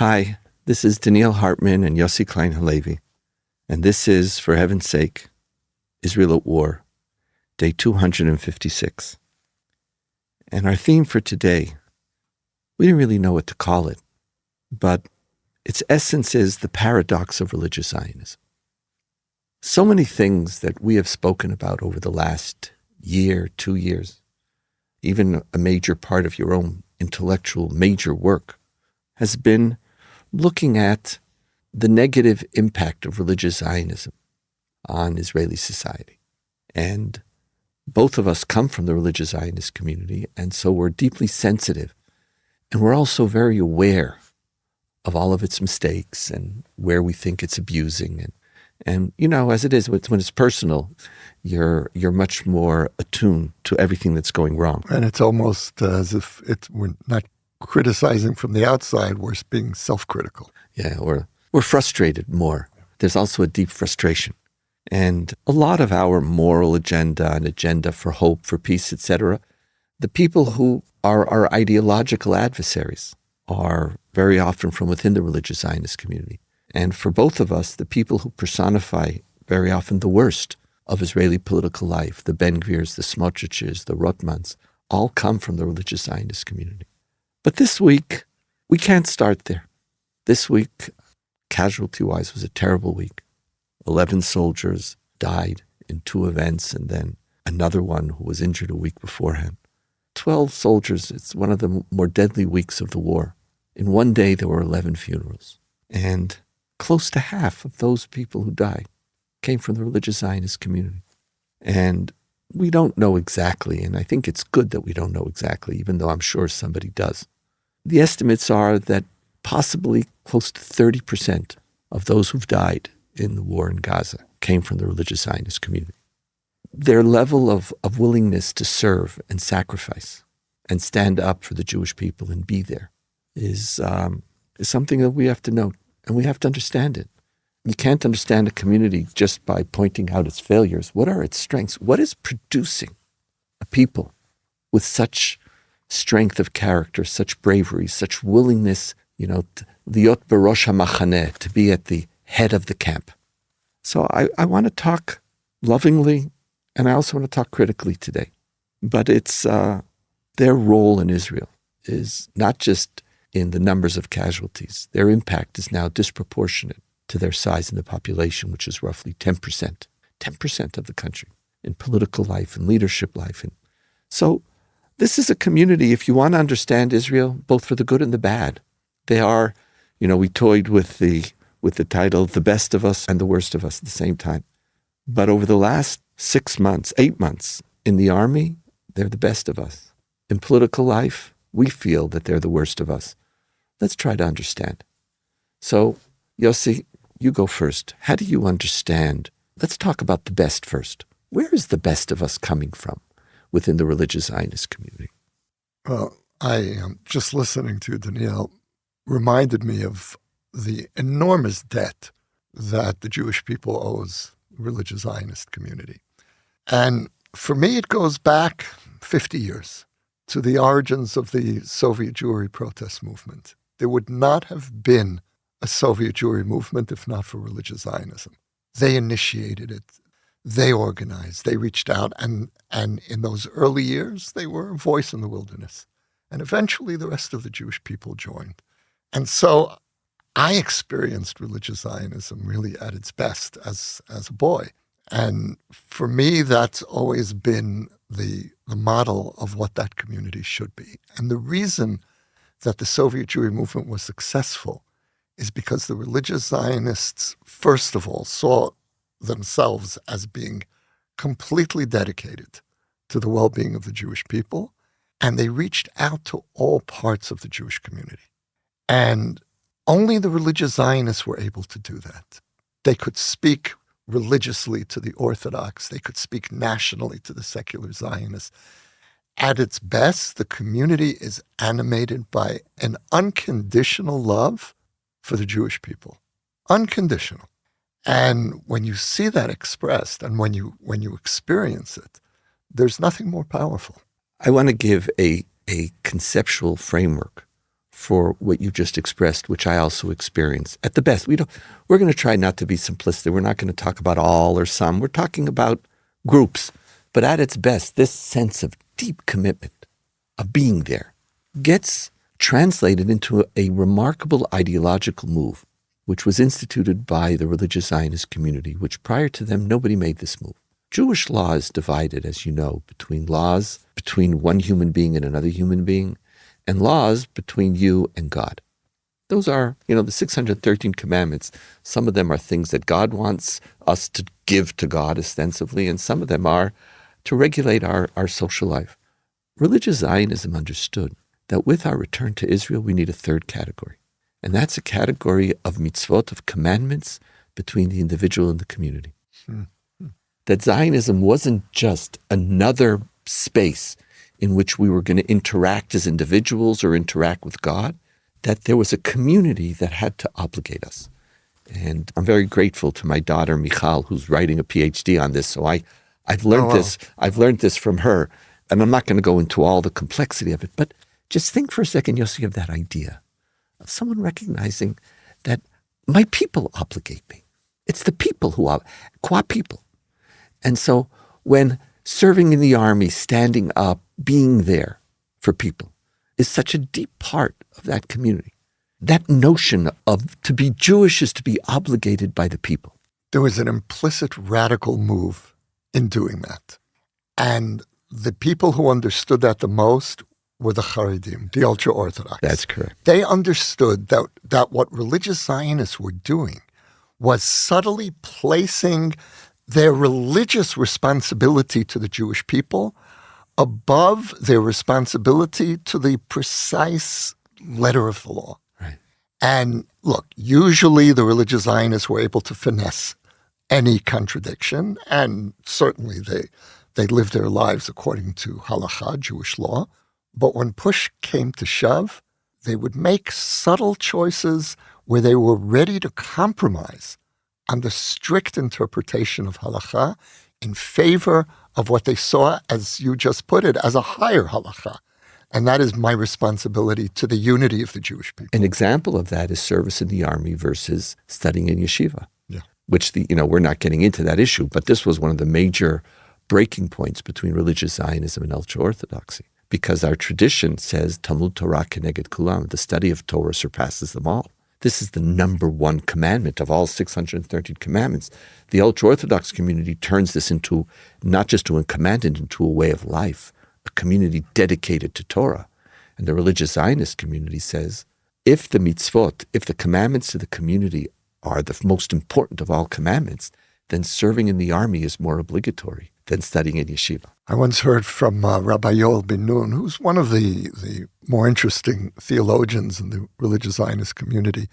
Hi, this is Donniel Hartman and Yossi Klein Halevi, and this is, for heaven's sake, Israel at War, day 256. And our theme for today, we didn't really know what to call it, but its essence is the paradox of religious Zionism. So many things that we have spoken about over the last year, 2 years, even a major part of your own intellectual major work, has been looking at the negative impact of religious Zionism on Israeli society. And both of us come from the religious Zionist community, and so we're deeply sensitive. And we're also very aware of all of its mistakes and where we think it's abusing. And you know, as it is, when it's personal, you're much more attuned to everything that's going wrong. And it's almost as if we're not criticizing from the outside, we're being self-critical. Yeah, or we're frustrated more. There's also a deep frustration. And a lot of our moral agenda and agenda for hope, for peace, etc., the people who are our ideological adversaries are very often from within the religious Zionist community. And for both of us, the people who personify very often the worst of Israeli political life, the Ben-Gvirs, the Smotriches, the Rotmans, all come from the religious Zionist community. But this week, we can't start there. This week, casualty-wise, was a terrible week. 11 soldiers died in 2 events, and then another one who was injured a week beforehand. 12 soldiers, it's one of the more deadly weeks of the war. In one day, there were 11 funerals. And close to half of those people who died came from the religious Zionist community. And we don't know exactly, and I think it's good that we don't know exactly, even though I'm sure somebody does. The estimates are that possibly close to 30% of those who've died in the war in Gaza came from the religious Zionist community. Their level of willingness to serve and sacrifice and stand up for the Jewish people and be there is something that we have to note, and we have to understand it. You can't understand a community just by pointing out its failures. What are its strengths? What is producing a people with such strength of character, such bravery, such willingness, liot barosh hamachaneh, to be at the head of the camp? So I want to talk lovingly, and I also want to talk critically today. But it's their role in Israel is not just in the numbers of casualties. Their impact is now disproportionate to their size in the population, which is roughly 10% of the country, in political life and leadership life. And so this is a community, if you want to understand Israel, both for the good and the bad. They are, we toyed with the title, The Best of Us and the Worst of Us at the same time. But over the last 6 months, 8 months, in the army, they're the best of us. In political life, we feel that they're the worst of us. Let's try to understand. So, Yossi, you go first. How do you understand? Let's talk about the best first. Where is the best of us coming from within the religious Zionist community? Well, I just listening to Donniel reminded me of the enormous debt that the Jewish people owes the religious Zionist community. And for me, it goes back 50 years to the origins of the Soviet Jewry protest movement. There would not have been a Soviet Jewry movement if not for religious Zionism. They initiated it. They organized. They reached out. And in those early years, they were a voice in the wilderness. And eventually, the rest of the Jewish people joined. And so I experienced religious Zionism really at its best as a boy. And for me, that's always been the model of what that community should be. And the reason that the Soviet Jewry movement was successful is because the religious Zionists, first of all, saw themselves as being completely dedicated to the well-being of the Jewish people, and they reached out to all parts of the Jewish community. And only the religious Zionists were able to do that. They could speak religiously to the Orthodox. They could speak nationally to the secular Zionists. At its best, the community is animated by an unconditional love for the Jewish people. Unconditional. And when you see that expressed and when you experience it, there's nothing more powerful. I want to give a conceptual framework for what you just expressed, which I also experience. At the best, we're going to try not to be simplistic. We're not going to talk about all or some. We're talking about groups. But at its best, this sense of deep commitment, of being there, gets translated into a remarkable ideological move, which was instituted by the religious Zionist community, which prior to them, nobody made this move. Jewish law is divided, as you know, between laws between one human being and another human being, and laws between you and God. Those are, the 613 commandments. Some of them are things that God wants us to give to God ostensibly, and some of them are to regulate our social life. Religious Zionism understood that with our return to Israel, we need a third category. And that's a category of mitzvot, of commandments between the individual and the community. That Zionism wasn't just another space in which we were going to interact as individuals or interact with God, that there was a community that had to obligate us. And I'm very grateful to my daughter, Michal, who's writing a PhD on this. So I've learned this. I've learned this from her. And I'm not going to go into all the complexity of it, but just think for a second, Yossi, of that idea of someone recognizing that my people obligate me. It's the people who are qua people. And so when serving in the army, standing up, being there for people is such a deep part of that community. That notion of to be Jewish is to be obligated by the people. There was an implicit radical move in doing that. And the people who understood that the most were the Haredim, the ultra-Orthodox. That's correct. They understood that what religious Zionists were doing was subtly placing their religious responsibility to the Jewish people above their responsibility to the precise letter of the law. Right. And look, usually the religious Zionists were able to finesse any contradiction, and certainly they lived their lives according to halakha, Jewish law. But when push came to shove, they would make subtle choices where they were ready to compromise on the strict interpretation of halakha in favor of what they saw, as you just put it, as a higher halakha. And that is my responsibility to the unity of the Jewish people. An example of that is service in the army versus studying in yeshiva, which we're not getting into that issue, but this was one of the major breaking points between religious Zionism and ultra-Orthodoxy, because our tradition says Talmud Torah keneged kulam, the study of Torah surpasses them all. This is the number one commandment of all 613 commandments. The ultra-Orthodox community turns this into not just a commandment, into a way of life, a community dedicated to Torah. And the religious Zionist community says, if the mitzvot, if the commandments to the community are the most important of all commandments, then serving in the army is more obligatory than studying in yeshiva. I once heard from Rabbi Yoel Ben Nun, who's one of the more interesting theologians in the religious Zionist community,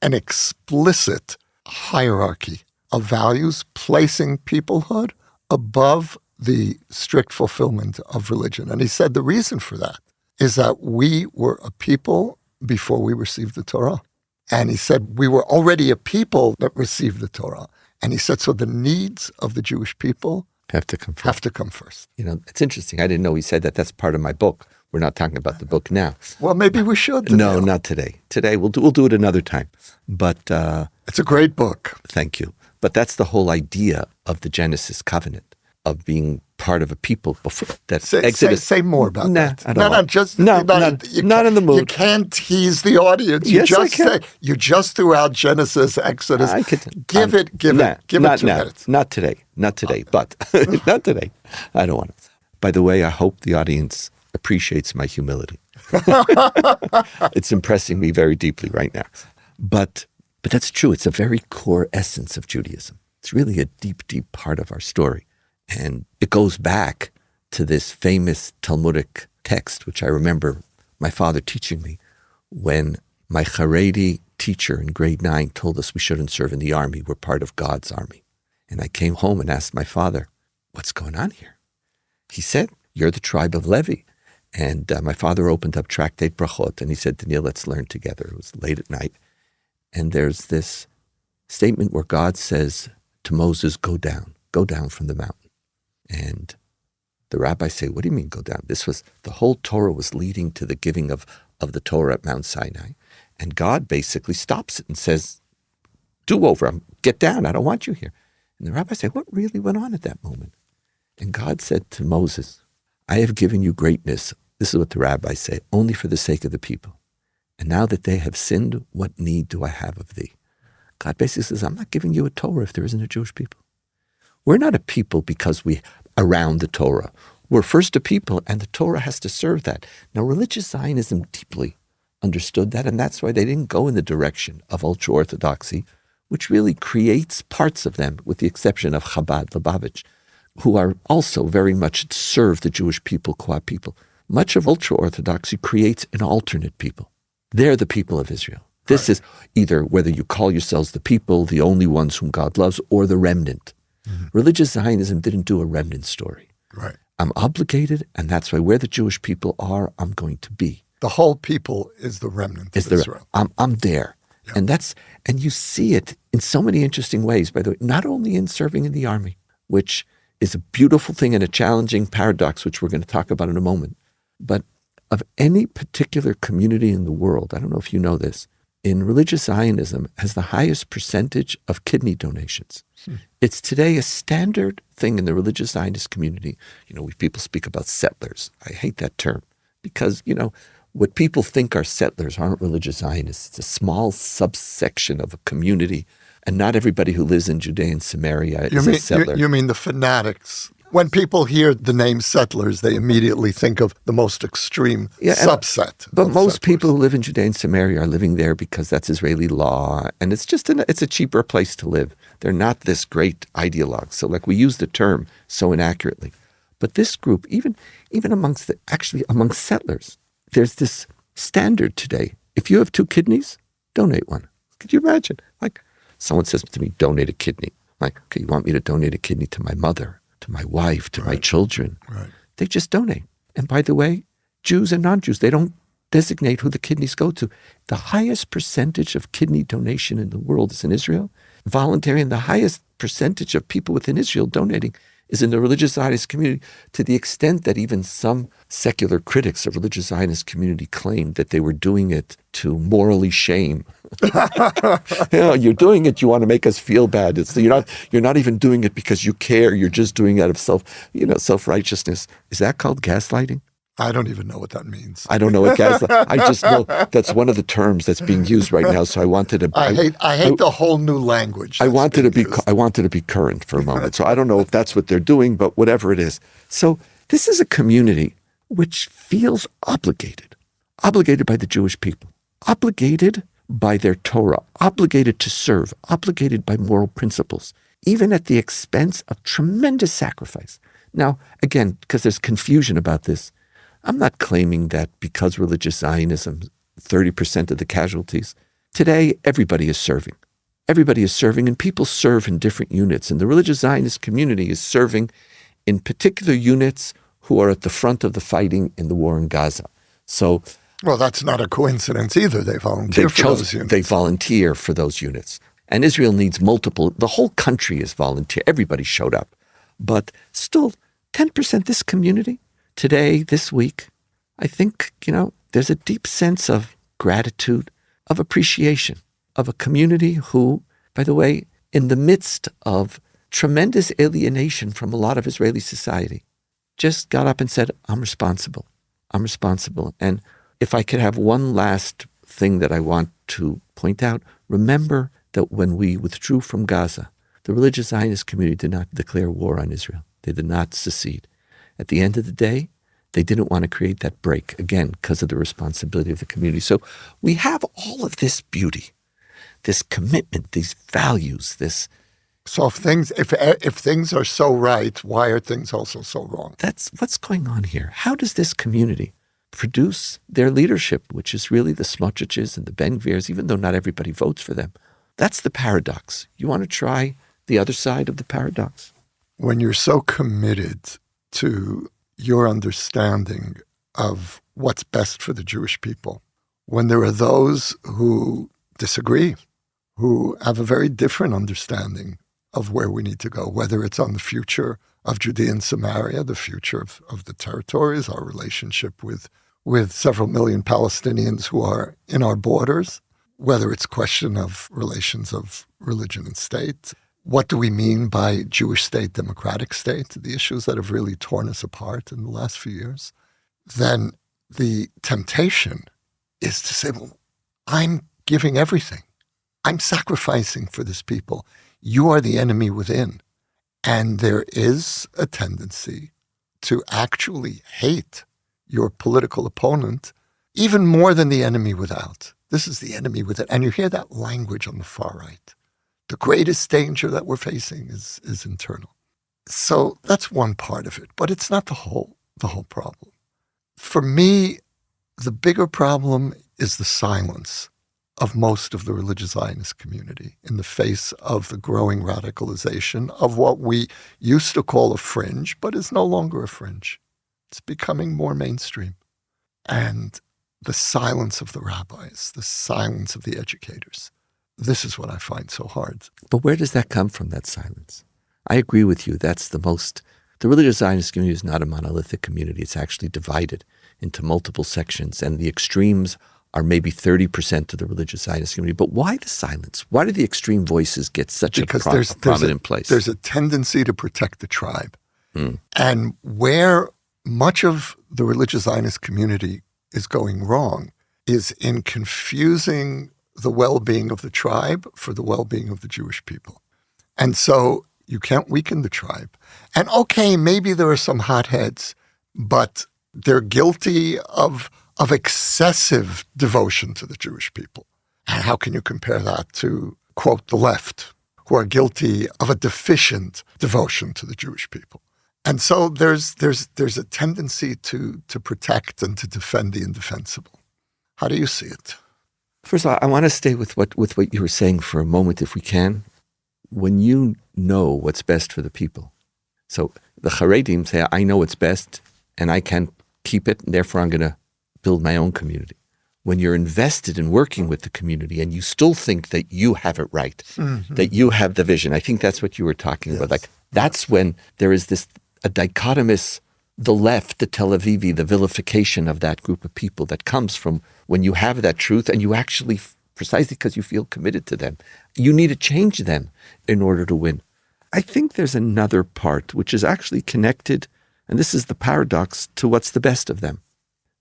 an explicit hierarchy of values placing peoplehood above the strict fulfillment of religion. And he said the reason for that is that we were a people before we received the Torah. And he said we were already a people that received the Torah. And he said, so the needs of the Jewish people have to come first. It's interesting. I didn't know he said that. That's part of my book. We're not talking about the book now. Well, maybe we should. No, not today. Today, we'll do it another time. But it's a great book. Thank you. But that's the whole idea of the Genesis covenant, of being part of a people before that. Say more about that. Not in the mood. You can't tease the audience. You just threw out Genesis, Exodus. Give it 2 minutes. Not today. But not today. I don't want to. By the way, I hope the audience appreciates my humility. It's impressing me very deeply right now. But that's true. It's a very core essence of Judaism. It's really a deep, deep part of our story. And it goes back to this famous Talmudic text, which I remember my father teaching me when my Haredi teacher in grade 9 told us we shouldn't serve in the army. We're part of God's army. And I came home and asked my father, what's going on here? He said, you're the tribe of Levi. And my father opened up Tractate Brachot and he said, Donniel, let's learn together. It was late at night. And there's this statement where God says to Moses, go down from the mountain. And the rabbis say, what do you mean go down? The whole Torah was leading to the giving of of the Torah at Mount Sinai. And God basically stops it and says, do over, get down, I don't want you here. And the rabbi said, what really went on at that moment? And God said to Moses, I have given you greatness. This is what the rabbis say, only for the sake of the people. And now that they have sinned, what need do I have of thee? God basically says, I'm not giving you a Torah if there isn't a Jewish people. We're not a people because we around the Torah. We're first a people, and the Torah has to serve that. Now, religious Zionism deeply understood that, and that's why they didn't go in the direction of ultra-Orthodoxy, which really creates parts of them, with the exception of Chabad, Lubavitch, who are also very much serve the Jewish people, qua people. Much of ultra-Orthodoxy creates an alternate people. They're the people of Israel. This is either whether you call yourselves the people, the only ones whom God loves, or the remnant. Mm-hmm. Religious Zionism didn't do a remnant story. Right. I'm obligated, and that's why where the Jewish people are, I'm going to be. The whole people is the remnant of Israel. I'm there. Yeah. And you see it in so many interesting ways, by the way, not only in serving in the army, which is a beautiful thing and a challenging paradox, which we're going to talk about in a moment, but of any particular community in the world, I don't know if you know this, in religious Zionism has the highest percentage of kidney donations. It's today a standard thing in the religious Zionist community. People speak about settlers. I hate that term because, what people think are settlers aren't religious Zionists. It's a small subsection of a community, and not everybody who lives in Judea and Samaria is a settler. You mean the fanatics? When people hear the name settlers, they immediately think of the most extreme subset. But most people who live in Judea and Samaria are living there because that's Israeli law, and it's just it's a cheaper place to live. They're not this great ideologue. So we use the term so inaccurately. But this group, even amongst settlers, there's this standard today. If you have 2 kidneys, donate one. Could you imagine? Someone says to me, donate a kidney. Okay, you want me to donate a kidney to my mother, to my wife, to my children? Right. They just donate. And by the way, Jews and non-Jews, they don't designate who the kidneys go to. The highest percentage of kidney donation in the world is in Israel. Voluntary, and the highest percentage of people within Israel donating is in the religious Zionist community, to the extent that even some secular critics of religious Zionist community claimed that they were doing it to morally shame. You're doing it, you want to make us feel bad. You're not even doing it because you care. You're just doing it out of self-righteousness. Is that called gaslighting? I don't even know what that means. I don't know what gaslighting. I just know that's one of the terms that's being used right now. So I wanted to. I hate the whole new language. I wanted to be current for a moment. So I don't know if that's what they're doing, but whatever it is. So this is a community which feels obligated by the Jewish people, obligated by their Torah, obligated to serve, obligated by moral principles, even at the expense of tremendous sacrifice. Now, again, because there's confusion about this, I'm not claiming that because religious Zionism, 30% of the casualties. Today, everybody is serving. Everybody is serving, and people serve in different units. And the religious Zionist community is serving in particular units who are at the front of the fighting in the war in Gaza. So, well, that's not a coincidence either. They volunteer for those units. They volunteer for those units. And Israel needs multiple. The whole country is volunteer. Everybody showed up. But still, 10%, this community, today, this week, I think, there's a deep sense of gratitude, of appreciation, of a community who, by the way, in the midst of tremendous alienation from a lot of Israeli society, just got up and said, I'm responsible. And if I could have one last thing that I want to point out, remember that when we withdrew from Gaza, the religious Zionist community did not declare war on Israel. They did not secede. At the end of the day, they didn't want to create that break, again, because of the responsibility of the community. So we have all of this beauty, this commitment, these values, this. So if things are so right, why are things also so wrong? That's what's going on here. How does this community produce their leadership, which is really the Smotriches and the Ben-Gvirs, even though not everybody votes for them? That's the paradox. You want to try the other side of the paradox? When you're so committed to your understanding of what's best for the Jewish people, when there are those who disagree, who have a very different understanding of where we need to go, whether it's on the future of Judea and Samaria, the future of the territories, our relationship with with several million Palestinians who are in our borders, whether it's a question of relations of religion and state. What do we mean by Jewish state, democratic state? The issues that have really torn us apart in the last few years. Then the temptation is to say, well, I'm giving everything. I'm sacrificing for this people. You are the enemy within. And there is a tendency to actually hate your political opponent even more than the enemy without. This is the enemy within. And you hear that language on the far right. The greatest danger that we're facing is internal. So that's one part of it, but it's not the whole problem. For me, the bigger problem is the silence of most of the religious Zionist community in the face of the growing radicalization of what we used to call a fringe, but is no longer a fringe. It's becoming more mainstream. And the silence of the rabbis, the silence of the educators. This is what I find so hard. But where does that come from, that silence? I agree with you. The religious Zionist community is not a monolithic community. It's actually divided into multiple sections, and the extremes are maybe 30% of the religious Zionist community. But why the silence? Why do the extreme voices get such a prominent place? There's a tendency to protect the tribe. And where much of the religious Zionist community is going wrong is in confusing the well-being of the tribe for the well-being of the Jewish people. And so you can't weaken the tribe. And okay, maybe there are some hotheads, but they're guilty of excessive devotion to the Jewish people. And how can you compare that to, quote, the left, who are guilty of a deficient devotion to the Jewish people? And so there's a tendency to protect and to defend the indefensible. How do you see it? First of all, I want to stay with what you were saying for a moment, if we can. When you know what's best for the people. So the Haredim say, I know what's best, and I can't keep it, and therefore I'm going to build my own community. When you're invested in working with the community and you still think that you have it right, that you have the vision, I think that's what you were talking about. Like, that's when there is a dichotomous, the left, the Tel Avivi, the vilification of that group of people that comes from when you have that truth and you actually, precisely because you feel committed to them, you need to change them in order to win. I think there's another part which is actually connected, and this is the paradox, to what's the best of them.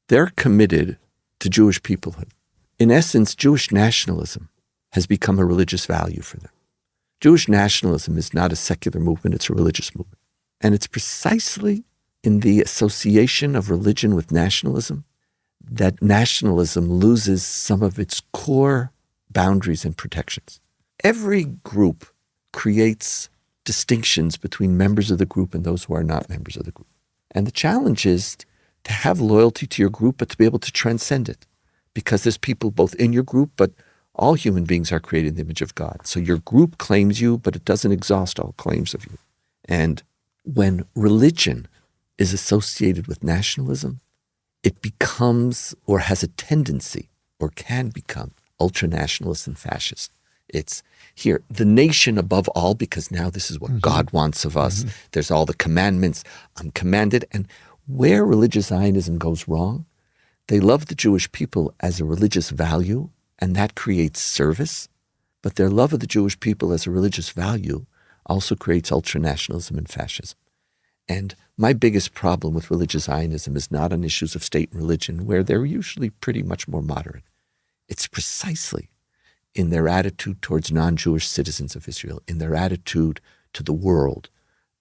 They're committed to Jewish peoplehood. In essence, Jewish nationalism has become a religious value for them. Jewish nationalism is not a secular movement, it's a religious movement. And it's precisely in the association of religion with nationalism that nationalism loses some of its core boundaries and protections. Every group creates distinctions between members of the group and those who are not members of the group. And the challenge is to have loyalty to your group, but to be able to transcend it. Because there's people both in your group, but all human beings are created in the image of God. So your group claims you, but it doesn't exhaust all claims of you. And when religion is associated with nationalism, it becomes, or has a tendency, or can become, ultra-nationalist and fascist. It's here, the nation above all, because now this is what God wants of us. There's all the commandments. I'm commanded. And where religious Zionism goes wrong, they love the Jewish people as a religious value, and that creates service. But their love of the Jewish people as a religious value also creates ultranationalism and fascism. And my biggest problem with religious Zionism is not on issues of state and religion, where they're usually pretty much more moderate. It's precisely in their attitude towards non-Jewish citizens of Israel, in their attitude to the world,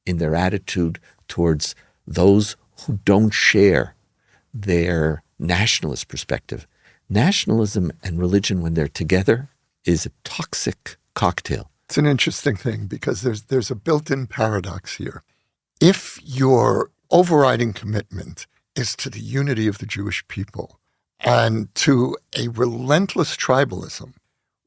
in their attitude towards those who don't share their nationalist perspective. Nationalism and religion, when they're together, is a toxic cocktail. It's an interesting thing because there's a built-in paradox here. If your overriding commitment is to the unity of the Jewish people and to a relentless tribalism,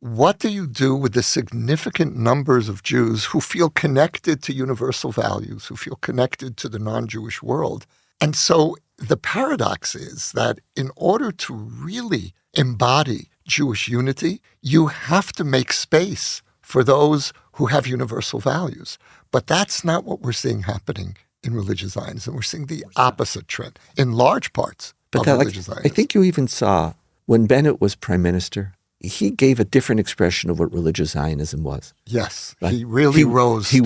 what do you do with the significant numbers of Jews who feel connected to universal values, who feel connected to the non-Jewish world? And so the paradox is that in order to really embody Jewish unity, you have to make space for those who have universal values. But that's not what we're seeing happening in religious Zionism. We're seeing the opposite trend in large parts, But religious I Zionists. think you even saw when Bennett was prime minister, he gave a different expression of what religious Zionism was. Yes, Right? he really rose. He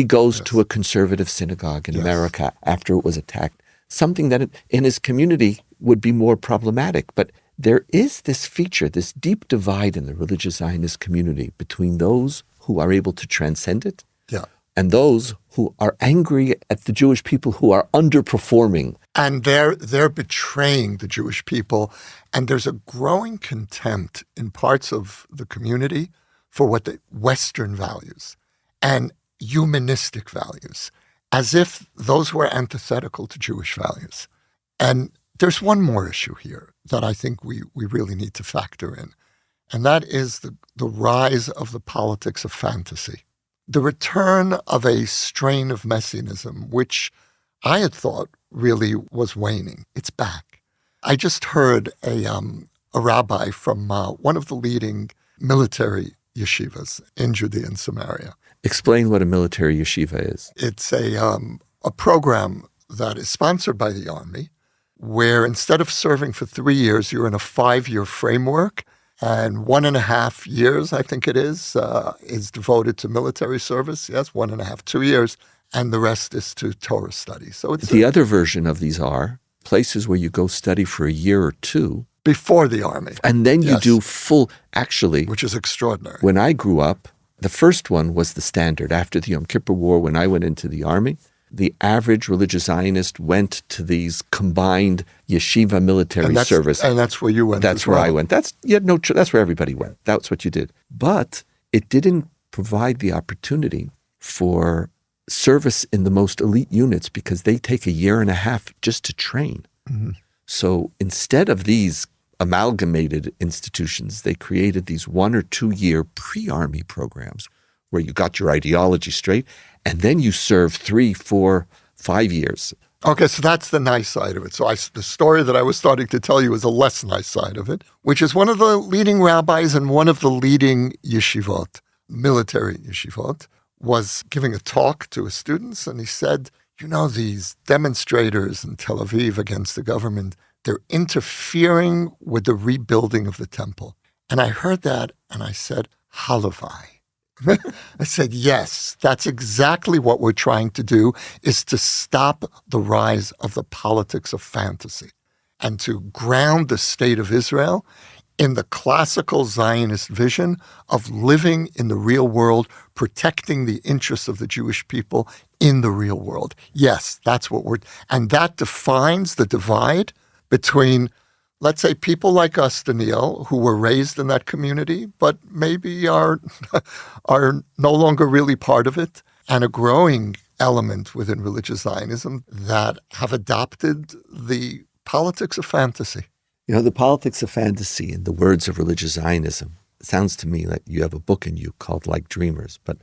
goes yes. to a conservative synagogue in Yes. America after it was attacked. Something that in his community would be more problematic. But there is this feature, this deep divide in the religious Zionist community between those who are able to transcend it Yeah. and those who are angry at the Jewish people who are underperforming. And they're betraying the Jewish people. And there's a growing contempt in parts of the community for what the Western values and humanistic values, as if those were antithetical to Jewish values. And there's one more issue here that I think we really need to factor in, and that is the rise of the politics of fantasy, the return of a strain of messianism, which I had thought really was waning. It's back. I just heard a rabbi from one of the leading military yeshivas in Judea and Samaria. Explain what a military yeshiva is. It's a program that is sponsored by the Army, where instead of serving for 3 years, you're in a 5-year framework, and 1.5 years, I think it is devoted to military service. Yes, 1.5, 2 years, and the rest is to Torah study. So it's the other version of these are places where you go study for a year or two before the Army, and then you Yes. do full. Actually, which is extraordinary. when I grew up, the first one was the standard. After the Yom Kippur War, when I went into the Army, the average religious Zionist went to these combined yeshiva military service. And that's where you went. That's where I went. That's where everybody went. That's what you did. But it didn't provide the opportunity for service in the most elite units because they take 1.5 years just to train. Mm-hmm. So instead of these amalgamated institutions, they created these 1 or 2 year pre-army programs where you got your ideology straight, and then you serve 3, 4, 5 years. Okay, so that's the nice side of it. So the story that I was starting to tell you is a less nice side of it, which is one of the leading rabbis and one of the leading yeshivot, military yeshivot, was giving a talk to his students, and he said, these demonstrators in Tel Aviv against the government, they're interfering with the rebuilding of the temple. And I heard that, and I said, Halevi. I said, yes, that's exactly what we're trying to do, is to stop the rise of the politics of fantasy and to ground the state of Israel in the classical Zionist vision of living in the real world, protecting the interests of the Jewish people in the real world. Yes, that's what and that defines the divide between, let's say, people like us, Donniel, who were raised in that community, but maybe are no longer really part of it, and a growing element within religious Zionism that have adopted the politics of fantasy. The politics of fantasy, in the words of religious Zionism, it sounds to me like you have a book in you called Like Dreamers, but...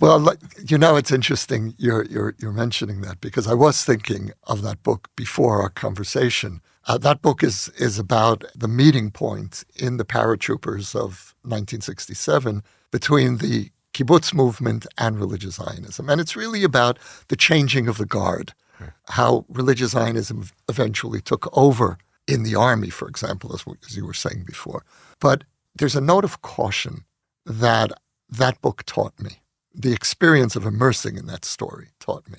Well, it's interesting you're mentioning that, because I was thinking of that book before our conversation. That book is about the meeting point in the paratroopers of 1967 between the kibbutz movement and religious Zionism. And it's really about the changing of the guard, how religious Zionism eventually took over in the army, for example, as you were saying before. But there's a note of caution that book taught me. The experience of immersing in that story taught me.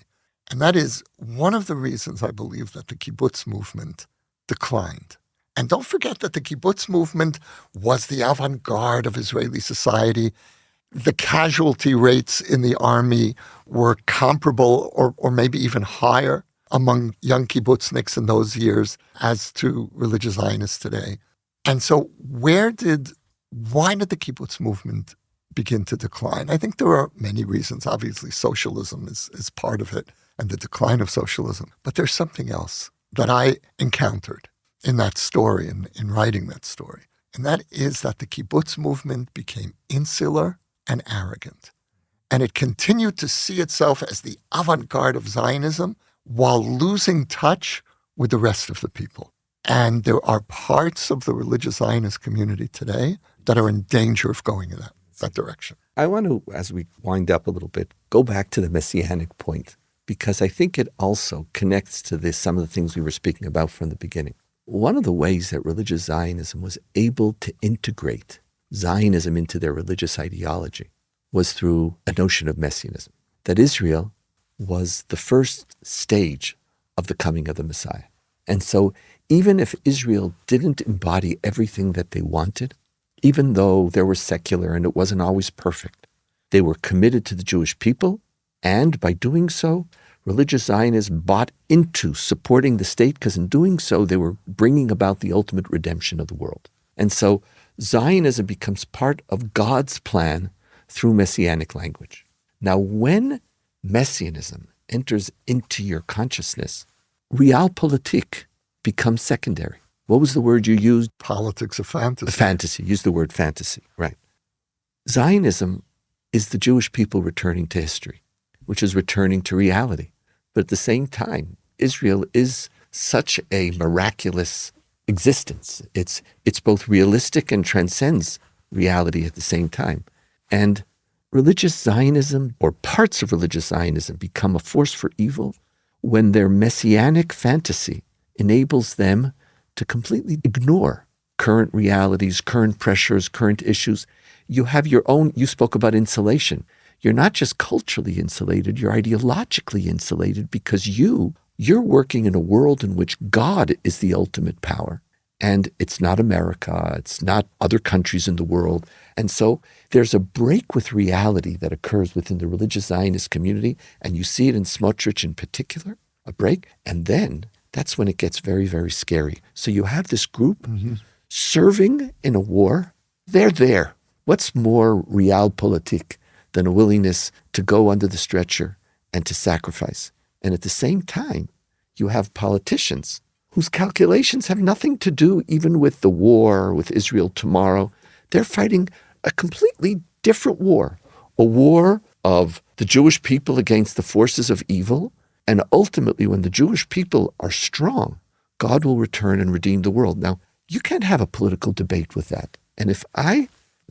And that is one of the reasons I believe that the kibbutz movement declined. And don't forget that the kibbutz movement was the avant-garde of Israeli society. The casualty rates in the army were comparable or maybe even higher among young kibbutzniks in those years as to religious Zionists today. And so why did the kibbutz movement begin to decline? I think there are many reasons. Obviously, socialism is part of it and the decline of socialism. But there's something else that I encountered in that story, in writing that story. And that is that the kibbutz movement became insular and arrogant. And it continued to see itself as the avant-garde of Zionism while losing touch with the rest of the people. And there are parts of the religious Zionist community today that are in danger of going in that direction. I want to, as we wind up a little bit, go back to the messianic point, because I think it also connects to some of the things we were speaking about from the beginning. One of the ways that religious Zionism was able to integrate Zionism into their religious ideology was through a notion of messianism, that Israel was the first stage of the coming of the Messiah. And so even if Israel didn't embody everything that they wanted, even though they were secular and it wasn't always perfect, they were committed to the Jewish people, and by doing so, religious Zionists bought into supporting the state, because in doing so, they were bringing about the ultimate redemption of the world. And so Zionism becomes part of God's plan through messianic language. Now, when messianism enters into your consciousness, realpolitik becomes secondary. What was the word you used? Politics of fantasy. Fantasy. Use the word fantasy, right. Zionism is the Jewish people returning to history, which is returning to reality. But at the same time, Israel is such a miraculous existence. It's both realistic and transcends reality at the same time. And religious Zionism, or parts of religious Zionism, become a force for evil when their messianic fantasy enables them to completely ignore current realities, current pressures, current issues. You have your own, you spoke about insulation. You're not just culturally insulated, you're ideologically insulated, because you're working in a world in which God is the ultimate power. And it's not America, it's not other countries in the world. And so there's a break with reality that occurs within the religious Zionist community, and you see it in Smotrich in particular, a break. And then that's when it gets very, very scary. So you have this group serving in a war. They're there. What's more realpolitik than a willingness to go under the stretcher and to sacrifice? And at the same time, you have politicians whose calculations have nothing to do even with the war, with Israel tomorrow. They're fighting a completely different war, a war of the Jewish people against the forces of evil. And ultimately, when the Jewish people are strong, God will return and redeem the world. Now, you can't have a political debate with that. And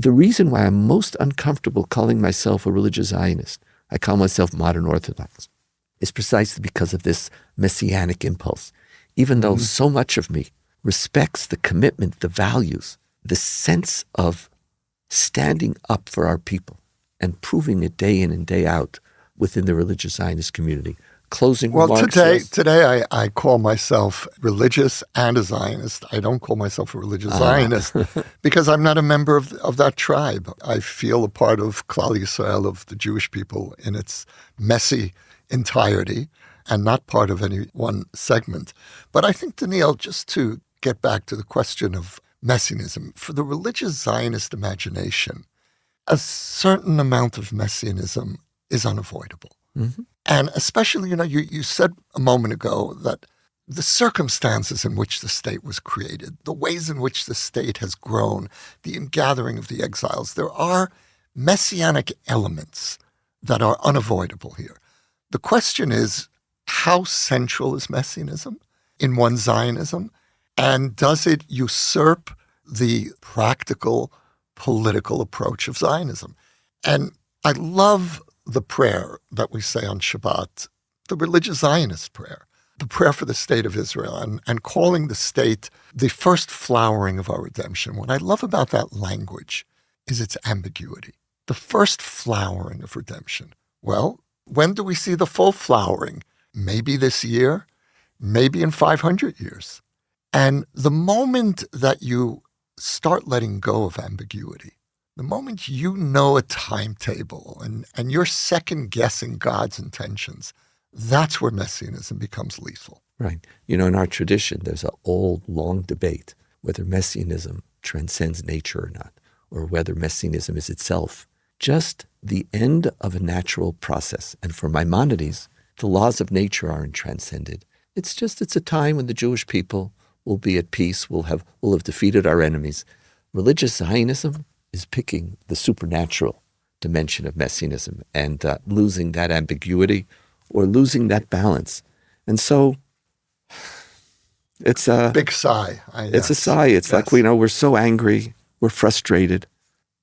the reason why I'm most uncomfortable calling myself a religious Zionist, I call myself modern Orthodox, is precisely because of this messianic impulse. Even though so much of me respects the commitment, the values, the sense of standing up for our people and proving it day in and day out within the religious Zionist community. Closing remarks. Well, today I call myself religious and a Zionist. I don't call myself a religious Zionist because I'm not a member of that tribe. I feel a part of Klal Yisrael, of the Jewish people in its messy entirety, and not part of any one segment. But I think, Donniel, just to get back to the question of messianism, for the religious Zionist imagination, a certain amount of messianism is unavoidable. Mm-hmm. And especially, you said a moment ago that the circumstances in which the state was created, the ways in which the state has grown, the ingathering of the exiles, there are messianic elements that are unavoidable here. The question is, how central is messianism in one's Zionism? And does it usurp the practical political approach of Zionism? And I love the prayer that we say on Shabbat, the religious Zionist prayer, the prayer for the state of Israel, and calling the state the first flowering of our redemption. What I love about that language is its ambiguity. The first flowering of redemption. Well, when do we see the full flowering? Maybe this year, maybe in 500 years. And the moment that you start letting go of ambiguity, the moment you know a timetable and you're second-guessing God's intentions, that's where messianism becomes lethal. Right. In our tradition, there's an old, long debate whether messianism transcends nature or not, or whether messianism is itself just the end of a natural process. And for Maimonides, the laws of nature aren't transcended. It's a time when the Jewish people will be at peace, we'll have defeated our enemies. Religious Zionism is picking the supernatural dimension of messianism and losing that ambiguity or losing that balance. And so it's a big sigh. It's a sigh. It's like, we're so angry, we're frustrated,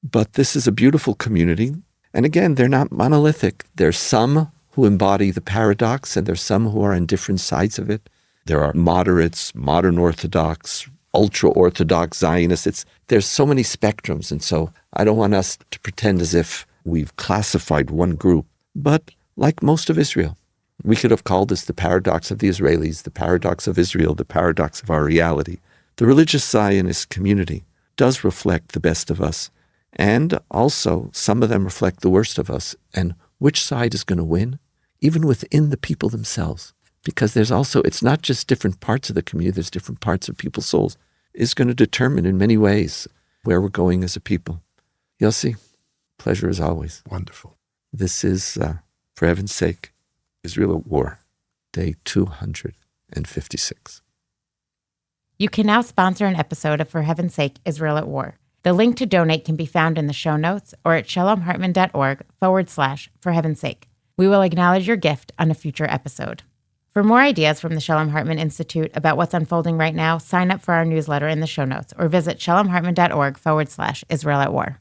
but this is a beautiful community. And again, they're not monolithic. There's some who embody the paradox, and there's some who are on different sides of it. There are moderates, modern Orthodox, ultra-Orthodox Zionists. There's so many spectrums, and so I don't want us to pretend as if we've classified one group. But like most of Israel, we could have called this the paradox of the Israelis, the paradox of Israel, the paradox of our reality. The religious Zionist community does reflect the best of us, and also some of them reflect the worst of us. And which side is going to win? Even within the people themselves. Because there's also, it's not just different parts of the community, there's different parts of people's souls, is going to determine in many ways where we're going as a people. Yossi, pleasure as always. Wonderful. This is, for heaven's sake, Israel at War, day 256. You can now sponsor an episode of For Heaven's Sake, Israel at War. The link to donate can be found in the show notes or at shalomhartman.org/for heaven's sake. We will acknowledge your gift on a future episode. For more ideas from the Shalom Hartman Institute about what's unfolding right now, sign up for our newsletter in the show notes or visit shalomhartman.org/Israel at War.